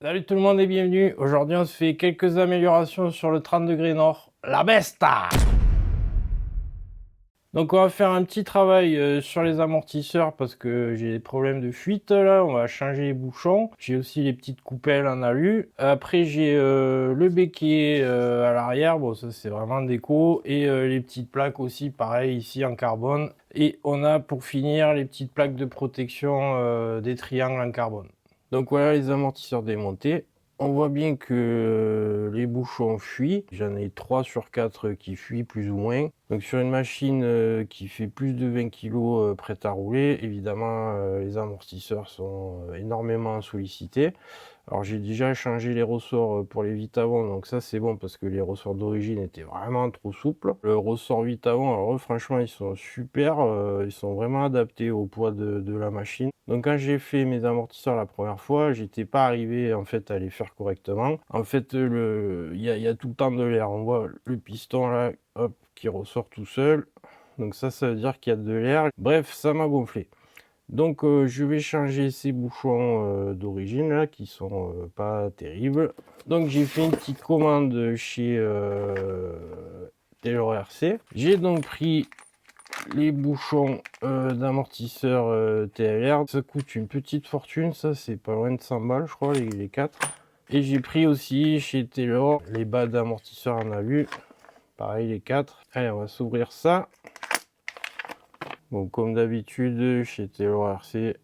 Salut tout le monde et bienvenue. Aujourd'hui, on se fait quelques améliorations sur le 30 degrés nord, la Besta. Donc, on va faire un petit travail sur les amortisseurs parce que j'ai des problèmes de fuite là. On va changer les bouchons. J'ai aussi les petites coupelles en alu. Après, j'ai le béquet à l'arrière. Bon, ça c'est vraiment déco. Et les petites plaques aussi, pareil ici en carbone. Et on a pour finir les petites plaques de protection des triangles en carbone. Donc voilà les amortisseurs démontés. On voit bien que les bouchons fuient. J'en ai 3 sur 4 qui fuient plus ou moins. Donc sur une machine qui fait plus de 20 kg prête à rouler, évidemment les amortisseurs sont énormément sollicités. Alors j'ai déjà changé les ressorts pour les 8 avant, donc ça c'est bon parce que les ressorts d'origine étaient vraiment trop souples. Le ressort 8 avant, alors eux, franchement ils sont super, ils sont vraiment adaptés au poids de la machine. Donc quand j'ai fait mes amortisseurs la première fois, j'étais pas arrivé en fait à les faire correctement. En fait il y a tout le temps de l'air, on voit le piston là, hop, qui ressort tout seul. Donc ça veut dire qu'il y a de l'air. Bref, ça m'a gonflé. Donc je vais changer ces bouchons d'origine là qui sont pas terribles. Donc j'ai fait une petite commande chez Taylor RC. J'ai donc pris les bouchons d'amortisseur TLR. Ça coûte une petite fortune, ça c'est pas loin de 100 balles je crois les 4. Et j'ai pris aussi chez Taylor les bas d'amortisseur en alu. Pareil les 4. Allez, on va s'ouvrir ça. Bon, comme d'habitude chez Taylor RC,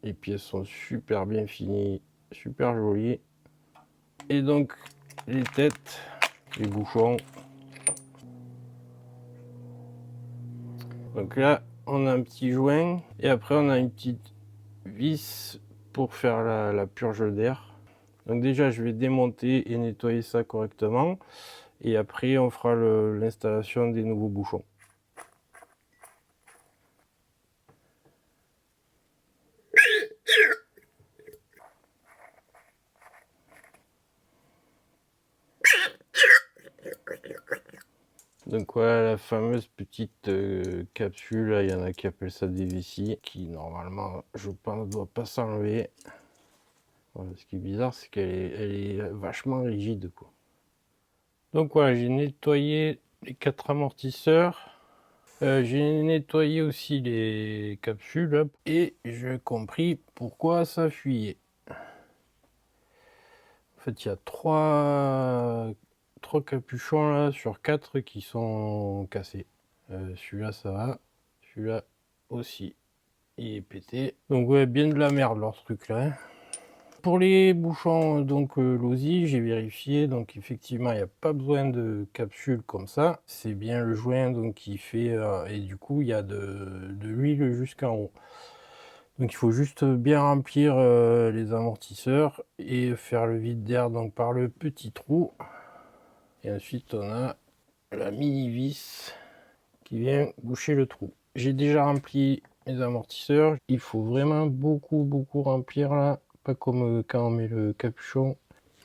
les pièces sont super bien finies, super jolies. Et donc les têtes, les bouchons. Donc là on a un petit joint et après on a une petite vis pour faire la purge d'air. Donc déjà je vais démonter et nettoyer ça correctement et après on fera l'installation des nouveaux bouchons. Donc voilà la fameuse petite capsule, là, il y en a qui appellent ça des vessies, qui normalement je pense ne doit pas s'enlever. Voilà, ce qui est bizarre c'est elle est vachement rigide quoi. Donc voilà, j'ai nettoyé les 4 amortisseurs. J'ai nettoyé aussi les capsules hop, et j'ai compris pourquoi ça fuyait. En fait, il y a 3 capuchons là sur 4 qui sont cassés. Celui-là ça va, celui-là aussi il est pété. Donc ouais, bien de la merde leur truc là. Pour les bouchons donc Losi, j'ai vérifié, donc effectivement il n'y a pas besoin de capsule comme ça, c'est bien le joint donc qui fait et du coup il y a de l'huile jusqu'en haut. Donc il faut juste bien remplir les amortisseurs et faire le vide d'air donc par le petit trou. Et ensuite on a la mini vis qui vient boucher le trou. J'ai déjà rempli mes amortisseurs, il faut vraiment beaucoup remplir là, pas comme quand on met le capuchon.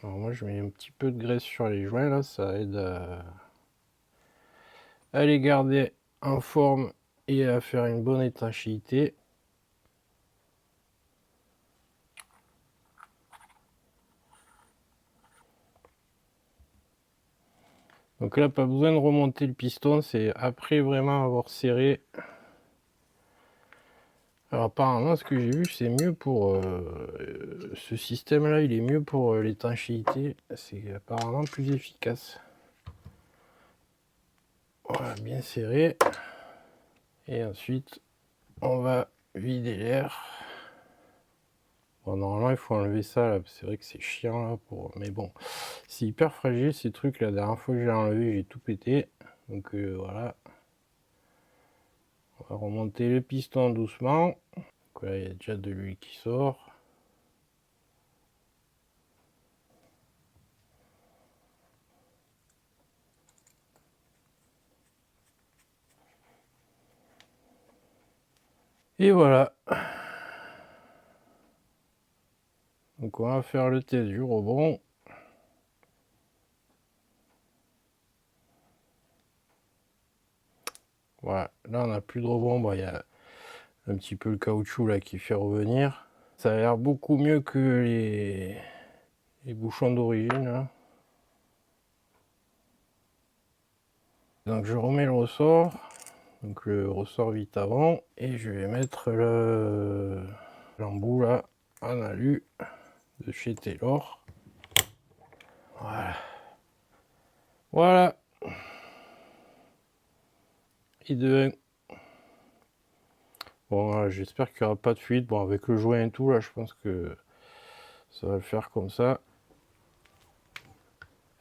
Alors moi je mets un petit peu de graisse sur les joints là, ça aide à les garder en forme et à faire une bonne étanchéité. Donc là pas besoin de remonter le piston, c'est après vraiment avoir serré. Alors apparemment ce que j'ai vu c'est mieux pour ce système là, il est mieux pour l'étanchéité, c'est apparemment plus efficace. Voilà, bien serré. Et ensuite on va vider l'air. Bon, normalement il faut enlever ça là, c'est vrai que c'est chiant là pour. Mais bon, c'est hyper fragile ces trucs. La dernière fois que j'ai enlevé, j'ai tout pété. Donc voilà. On va remonter le piston doucement. Donc là il y a déjà de l'huile qui sort. Et voilà. Donc on va faire le test du rebond. Voilà, là on n'a plus de rebond. Bon, il y a un petit peu le caoutchouc là qui fait revenir. Ça a l'air beaucoup mieux que les bouchons d'origine là. Donc je remets le ressort, donc le ressort vite avant, et je vais mettre l'embout là en alu de chez Taylor. Voilà. Voilà. Et de 1. Bon, j'espère qu'il n'y aura pas de fuite. Bon, avec le joint et tout, là, je pense que ça va le faire comme ça.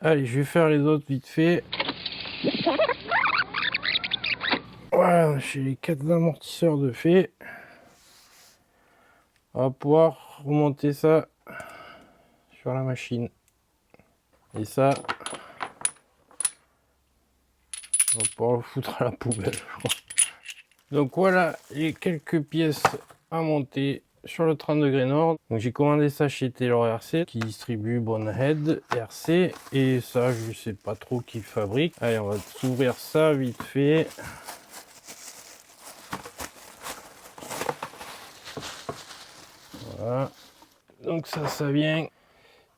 Allez, je vais faire les autres vite fait. Voilà, j'ai les 4 amortisseurs de fait. On va pouvoir remonter ça sur la machine. Et ça, on va pouvoir le foutre à la poubelle, je crois. Donc voilà les quelques pièces à monter sur le 30 degrés nord. Donc j'ai commandé ça chez Taylor RC qui distribue Bonehead RC, et ça je sais pas trop qui fabrique. Allez, on va s'ouvrir ça vite fait. Voilà. Donc ça vient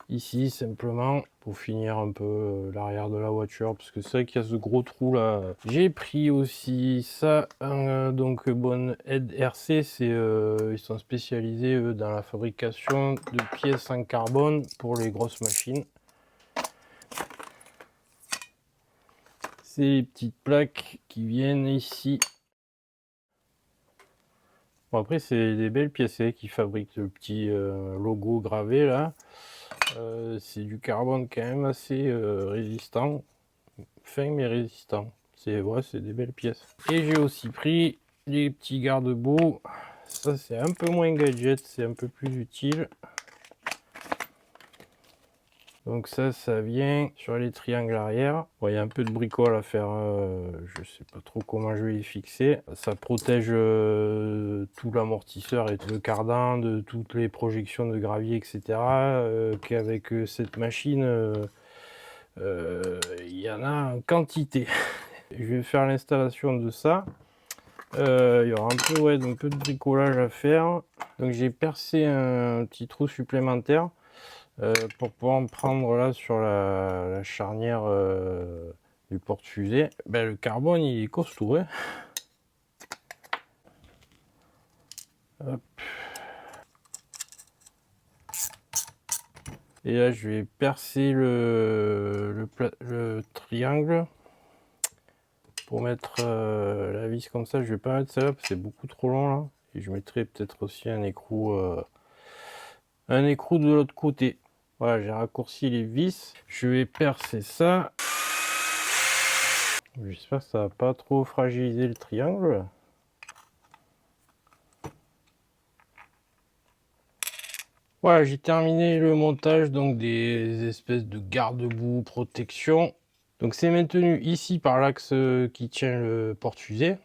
ici simplement pour finir un peu l'arrière de la voiture, parce que c'est vrai qu'il y a ce gros trou là. J'ai pris aussi ça, donc Bonehead RC, c'est ils sont spécialisés dans la fabrication de pièces en carbone pour les grosses machines. C'est les petites plaques qui viennent ici. Bon, après c'est des belles pièces qui fabriquent le petit logo gravé là. C'est du carbone quand même assez résistant, fin mais résistant. C'est des belles pièces. Et j'ai aussi pris les petits garde-boue. Ça c'est un peu moins gadget, c'est un peu plus utile. Donc ça vient sur les triangles arrière. Bon, il y a un peu de bricole à faire, je sais pas trop comment je vais les fixer. Ça protège tout l'amortisseur et le cardan de toutes les projections de gravier, etc. Qu'avec cette machine, il y en a en quantité. Je vais faire l'installation de ça. Il y aura un peu de bricolage à faire. Donc j'ai percé un petit trou supplémentaire. Pour pouvoir me prendre là sur la charnière du porte-fusée. Ben, le carbone il est costaud, hein. Hop. Et là je vais percer le triangle pour mettre la vis comme ça. Je vais pas mettre celle-là parce que c'est beaucoup trop long là, et je mettrai peut-être aussi un écrou de l'autre côté. Voilà, j'ai raccourci les vis. Je vais percer ça. J'espère que ça va pas trop fragiliser le triangle. Voilà, j'ai terminé le montage donc des espèces de garde-boue protection. Donc c'est maintenu ici par l'axe qui tient le porte-fusée.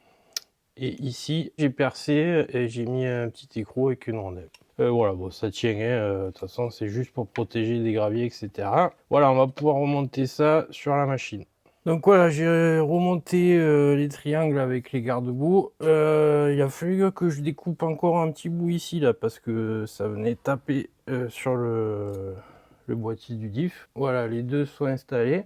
Et ici, j'ai percé et j'ai mis un petit écrou avec une rondelle. Voilà, bon, ça tient, hein, de toute façon, c'est juste pour protéger des graviers, etc. Voilà, on va pouvoir remonter ça sur la machine. Donc voilà, j'ai remonté les triangles avec les garde-boue. Il a fallu que je découpe encore un petit bout ici, là, parce que ça venait taper sur le boîtier du diff. Voilà, les deux sont installés.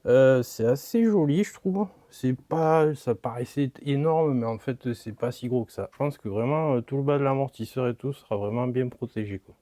C'est assez joli, je trouve. C'est pas, ça paraissait énorme, mais en fait c'est pas si gros que ça. Je pense que vraiment tout le bas de l'amortisseur et tout sera vraiment bien protégé, quoi.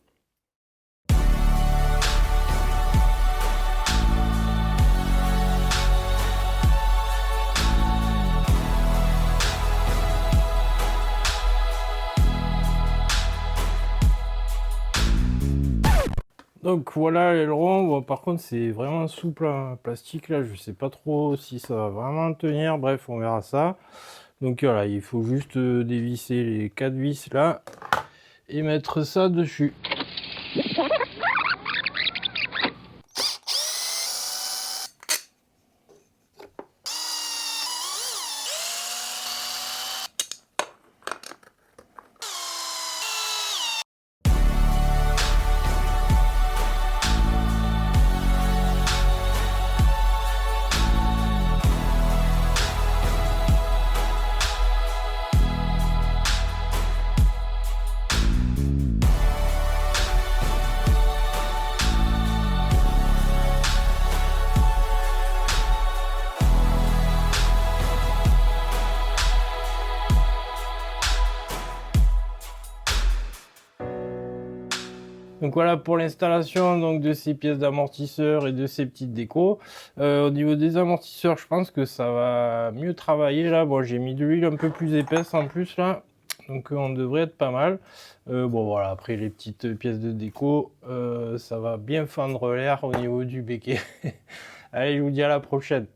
Donc voilà l'aileron. Bon, par contre c'est vraiment souple, hein, plastique là, je sais pas trop si ça va vraiment tenir, bref on verra ça. Donc voilà, il faut juste dévisser les 4 vis là et mettre ça dessus. Donc voilà pour l'installation donc de ces pièces d'amortisseur et de ces petites décos. Au niveau des amortisseurs, je pense que ça va mieux travailler là. Bon, j'ai mis de l'huile un peu plus épaisse en plus là, donc on devrait être pas mal. Bon voilà, après les petites pièces de déco, ça va bien fendre l'air au niveau du béquet. Allez, je vous dis à la prochaine.